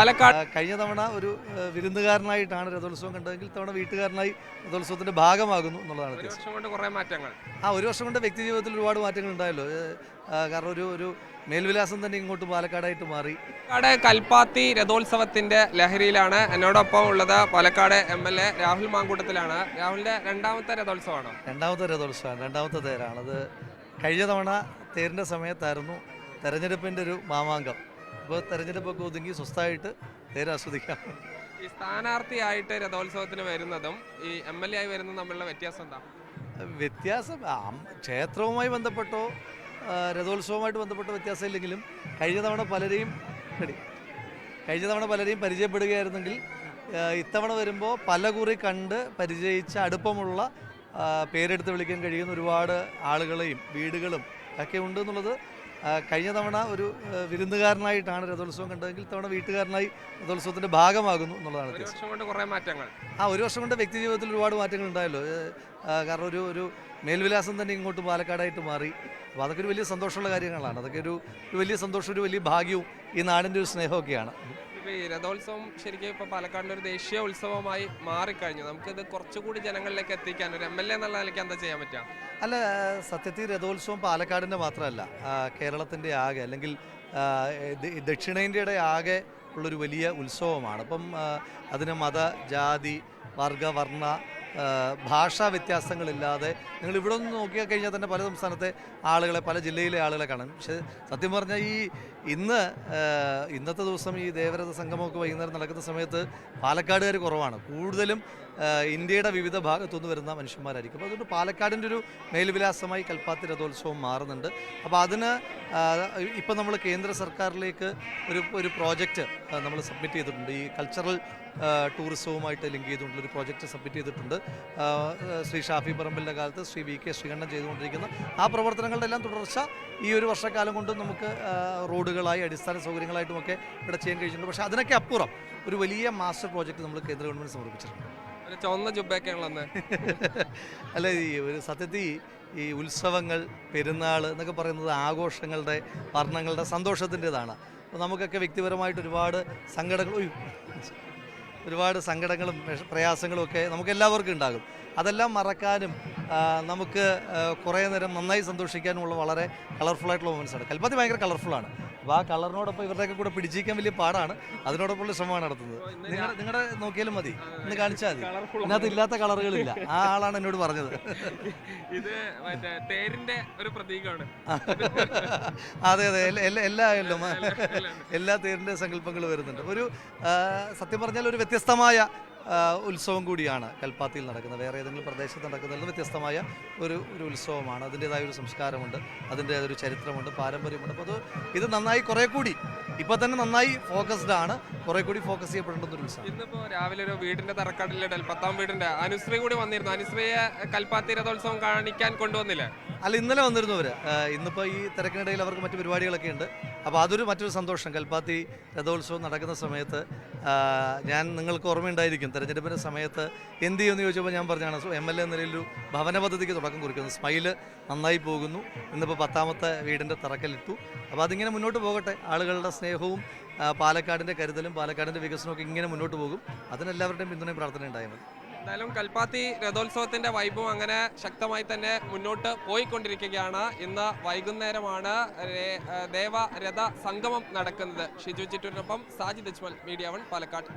പാലക്കാട് കഴിഞ്ഞ തവണ ഒരു വിരുന്നുകാരനായിട്ടാണ് രഥോത്സവം കണ്ടതെങ്കിൽ തവണ വീട്ടുകാരനായി രഥോത്സവത്തിന്റെ ഭാഗമാകുന്നു എന്നുള്ളതാണ് ഒരു വ്യത്യാസം. വർഷം കൊണ്ട് കുറേ മാറ്റങ്ങൾ. ഒരു വർഷം കൊണ്ട് വ്യക്തി ജീവിതത്തിൽ ഒരുപാട് മാറ്റങ്ങൾ ഉണ്ടായല്ലോ. കാരണം ഒരു മേൽവിലാസം തന്നെ ഇങ്ങോട്ട് പാലക്കാടായിട്ട് മാറി. പാലക്കാട് കൽപ്പാത്തി രഥോത്സവത്തിന്റെ ലഹരിയിലാണ് എന്നോടൊപ്പം ഉള്ളത് പാലക്കാട് MLA രാഹുൽ മാങ്കൂട്ടത്തിലാണ്. രാഹുലിന്റെ രണ്ടാമത്തെ രഥോത്സവമാണ്. രണ്ടാമത്തെ രഥോത്സവം, രണ്ടാമത്തെ തേരാണ്. അത് കഴിഞ്ഞ തവണ തേരിൻ്റെ സമയത്തായിരുന്നു തെരഞ്ഞെടുപ്പിൻ്റെ ഒരു മാമാങ്കം. ഇപ്പോൾ തെരഞ്ഞെടുപ്പൊക്കെ ഒതുങ്ങി സ്വസ്ഥമായിട്ട് തേര് ആസ്വദിക്കാം. ഈ സ്ഥാനാർത്ഥിയായിട്ട് രഥോത്സവത്തിന് വരുന്നതും ഈ MLA ആയി വരുന്നതും തമ്മിലുള്ള വ്യത്യാസം എന്താ? വ്യത്യാസം ക്ഷേത്രവുമായി ബന്ധപ്പെട്ടോ രഥോത്സവവുമായിട്ട് ബന്ധപ്പെട്ട വ്യത്യാസമില്ലെങ്കിലും കഴിഞ്ഞ തവണ പലരെയും പരിചയപ്പെടുകയായിരുന്നെങ്കിൽ ഇത്തവണ വരുമ്പോൾ പല കുറി കണ്ട് പരിചയിച്ച അടുപ്പമുള്ള പേരെടുത്ത് വിളിക്കാൻ കഴിയുന്ന ഒരുപാട് ആളുകളെയും വീടുകളും ഒക്കെ ഉണ്ട് എന്നുള്ളത്. കഴിഞ്ഞ തവണ ഒരു വിരുന്നുകാരനായിട്ടാണ് രഥോത്സവം കണ്ടതെങ്കിൽ തവണ വീട്ടുകാരനായി രഥോത്സവത്തിന്റെ ഭാഗമാകുന്നു എന്നുള്ളതാണ് ഒരു വർഷം കൊണ്ട് കുറേ മാറ്റങ്ങൾ. ഒരു വർഷം കൊണ്ട് വ്യക്തി ജീവിതത്തിൽ ഒരുപാട് മാറ്റങ്ങൾ ഉണ്ടായല്ലോ. കാരണം ഒരു മേൽവിലാസം തന്നെ ഇങ്ങോട്ട് പാലക്കാടായിട്ട് മാറി. അപ്പോൾ അതൊക്കെ ഒരു വലിയ സന്തോഷമുള്ള കാര്യങ്ങളാണ്. അതൊക്കെ ഒരു വലിയ സന്തോഷം, ഒരു വലിയ ഭാഗ്യവും ഈ നാടിൻ്റെ ഒരു സ്നേഹമൊക്കെയാണ്. ഈ രഥോത്സവം ശരിക്കും ഇപ്പോൾ പാലക്കാടിൻ്റെ ഒരു ദേശീയ ഉത്സവമായി മാറിക്കഴിഞ്ഞു. നമുക്കിത് കുറച്ചുകൂടി ജനങ്ങളിലേക്ക് എത്തിക്കാൻ ഒരു MLA എന്നുള്ള നിലയ്ക്ക് എന്താ ചെയ്യാൻ പറ്റുക? അല്ല, സത്യത്തിൽ രഥോത്സവം പാലക്കാടിൻ്റെ മാത്രമല്ല, കേരളത്തിൻ്റെ ആകെ അല്ലെങ്കിൽ ദക്ഷിണേന്ത്യയുടെ ആകെ ഉള്ളൊരു വലിയ ഉത്സവമാണ്. അപ്പം അതിന് മത, ജാതി, വർഗ, വർണ്ണ, ഭാഷാ വ്യത്യാസങ്ങളില്ലാതെ നിങ്ങൾ ഇവിടെ ഒന്ന് നോക്കിയാൽ കഴിഞ്ഞാൽ തന്നെ പല സംസ്ഥാനത്തെ ആളുകളെ, പല ജില്ലയിലെ ആളുകളെ കാണാം. പക്ഷേ സത്യം പറഞ്ഞാൽ ഇന്നത്തെ ദിവസം ഈ ദേവരഥ സംഗമമൊക്കെ വൈകുന്നേരം നടക്കുന്ന സമയത്ത് പാലക്കാടുകാർ കുറവാണ്. കൂടുതലും ഇന്ത്യയുടെ വിവിധ ഭാഗത്തുനിന്ന് വരുന്ന മനുഷ്യന്മാരായിരിക്കും. അപ്പോൾ അതുകൊണ്ട് പാലക്കാടിൻ്റെ ഒരു മേൽവിലാസമായി കൽപ്പാത്തി രഥോത്സവം മാറുന്നുണ്ട്. അപ്പോൾ അതിന് ഇപ്പം നമ്മൾ കേന്ദ്ര സർക്കാരിലേക്ക് ഒരു പ്രോജക്റ്റ് നമ്മൾ സബ്മിറ്റ് ചെയ്തിട്ടുണ്ട്. ഈ കൾച്ചറൽ ടൂറിസവുമായിട്ട് ലിങ്ക് ചെയ്തുകൊണ്ടൊരു പ്രോജക്റ്റ് സബ്മിറ്റ് ചെയ്തിട്ടുണ്ട്. ശ്രീ ഷാഫി പറമ്പിലിൻ്റെ കാലത്ത് ശ്രീ VK ശ്രീകണ്ഠൻ ചെയ്തുകൊണ്ടിരിക്കുന്ന ആ പ്രവർത്തനങ്ങളുടെ എല്ലാം തുടർച്ച ഈ ഒരു വർഷക്കാലം കൊണ്ട് നമുക്ക് റോഡുകളായി, അടിസ്ഥാന സൗകര്യങ്ങളായിട്ടുമൊക്കെ ഇവിടെ ചെയ്യാൻ കഴിച്ചിട്ടുണ്ട്. പക്ഷേ അതിനൊക്കെ അപ്പുറം ഒരു വലിയ മാസ്റ്റർ പ്രോജക്റ്റ് നമ്മൾ കേന്ദ്ര ഗവൺമെൻറ് സമർപ്പിച്ചിട്ടുണ്ട്. ചുവന്ന ജുബയൊക്കെയാണല്ലോ. അല്ല, ഒരു സത്യത്തിൽ ഈ ഉത്സവങ്ങൾ, പെരുന്നാൾ എന്നൊക്കെ പറയുന്നത് ആഘോഷങ്ങളുടെ, വർണ്ണങ്ങളുടെ, സന്തോഷത്തിൻ്റെതാണ്. അപ്പോൾ നമുക്കൊക്കെ വ്യക്തിപരമായിട്ട് ഒരുപാട് സങ്കടങ്ങളും പ്രയാസങ്ങളും ഒക്കെ നമുക്ക് എല്ലാവർക്കും ഉണ്ടാകും. അതെല്ലാം മറക്കാനും നമുക്ക് കുറേ നേരം നന്നായി സന്തോഷിക്കാനുമുള്ള വളരെ കളർഫുള്ളായിട്ടുള്ള മൊമെൻറ്റ്സാണ്. കൽപ്പാത്തി ഭയങ്കര കളർഫുള്ളാണ്. അപ്പോൾ ആ കളറിനോടൊപ്പം ഇവരുടെയൊക്കെ കൂടെ പിടിച്ചിരിക്കാൻ വലിയ പാടാണ്. അതിനോടൊപ്പമുള്ള ശ്രമമാണ് നടത്തുന്നത്. നിങ്ങളുടെ നോക്കിയാലും മതി, ഇന്ന് കാണിച്ചാൽ മതി. ഇതിനകത്ത് ഇല്ലാത്ത കളറുകളില്ല. ആ ആളാണ് എന്നോട് പറഞ്ഞത്. ഇത് തേരിന്റെ ഒരു പ്രതീകമാണ്. അതെ, എല്ലാ തേരിൻ്റെ സങ്കല്പങ്ങൾ വരുന്നുണ്ട്. സത്യം പറഞ്ഞാൽ ഒരു വ്യത്യസ്തമായ ഉത്സവം കൂടിയാണ് കൽപ്പാത്തിയിൽ നടക്കുന്നത്. വേറെ ഏതെങ്കിലും പ്രദേശത്ത് നടക്കുന്നതിൽ നിന്ന് വ്യത്യസ്തമായ ഒരു ഉത്സവമാണ്. അതിൻ്റേതായ ഒരു സംസ്കാരമുണ്ട്, അതിൻ്റെ ഒരു ചരിത്രമുണ്ട്, പാരമ്പര്യമുണ്ട്. അപ്പോൾ ഇത് നന്നായി കുറേ കൂടി ഇപ്പോൾ തന്നെ നന്നായി ഫോക്കസ്ഡ് ആണ്, കുറേ കൂടി ഫോക്കസ് ചെയ്യപ്പെടേണ്ടുന്ന ഒരു ഉത്സവം. ഇന്നിപ്പോൾ രാവിലെ ഒരു വീടിൻ്റെ തറക്കല്ലിടൽ, 10ാം വീടിൻ്റെ അനുശ്രീ കൂടി വന്നിരുന്നു. അനുശ്രീയെ കൽപ്പാത്തി രഥോത്സവം കാണിക്കാൻ കൊണ്ടുവന്നില്ലേ? അല്ല, ഇന്നലെ വന്നിരുന്നു അവർ. ഇന്നിപ്പോൾ ഈ തിരക്കിനിടയിൽ അവർക്ക് മറ്റു പരിപാടികളൊക്കെ ഉണ്ട്. അപ്പോൾ അതൊരു മറ്റൊരു സന്തോഷം. കൽപ്പാത്തി രഥോത്സവം നടക്കുന്ന സമയത്ത് ഞാൻ നിങ്ങൾക്ക് ഓർമ്മയുണ്ടായിരിക്കും, തെരഞ്ഞെടുപ്പിൻ്റെ സമയത്ത് എന്ത് ചെയ്യുമെന്ന് ചോദിച്ചപ്പോൾ ഞാൻ പറഞ്ഞാണ് MLA എന്ന നിലയിലൊരു ഭവന പദ്ധതിക്ക് തുടക്കം കുറിക്കുന്നു. സ്മൈല് നന്നായി പോകുന്നു. ഇന്നിപ്പോൾ 10ാമത്തെ വീടിൻ്റെ തറക്കല്ലിട്ടു. അപ്പോൾ അതിങ്ങനെ മുന്നോട്ട് പോകട്ടെ. ആളുകളുടെ സ്നേഹവും പാലക്കാടിൻ്റെ കരുതലും പാലക്കാടിൻ്റെ വികസനമൊക്കെ ഇങ്ങനെ മുന്നോട്ട് പോകും. അതിനെല്ലാവരുടെയും പിന്തുണയും പ്രാർത്ഥന ഉണ്ടായാൽ മതി. എന്തായാലും കൽപ്പാത്തി രഥോത്സവത്തിന്റെ വൈബും അങ്ങനെ ശക്തമായി തന്നെ മുന്നോട്ട് പോയിക്കൊണ്ടിരിക്കുകയാണ്. ഇന്ന് വൈകുന്നേരമാണ് ദേവരഥ സംഗമം നടക്കുന്നത്. ഷിജു ചിറ്റൂരിനൊപ്പം സാജിദ് അജ്മൽ, മീഡിയ 1 പാലക്കാട്.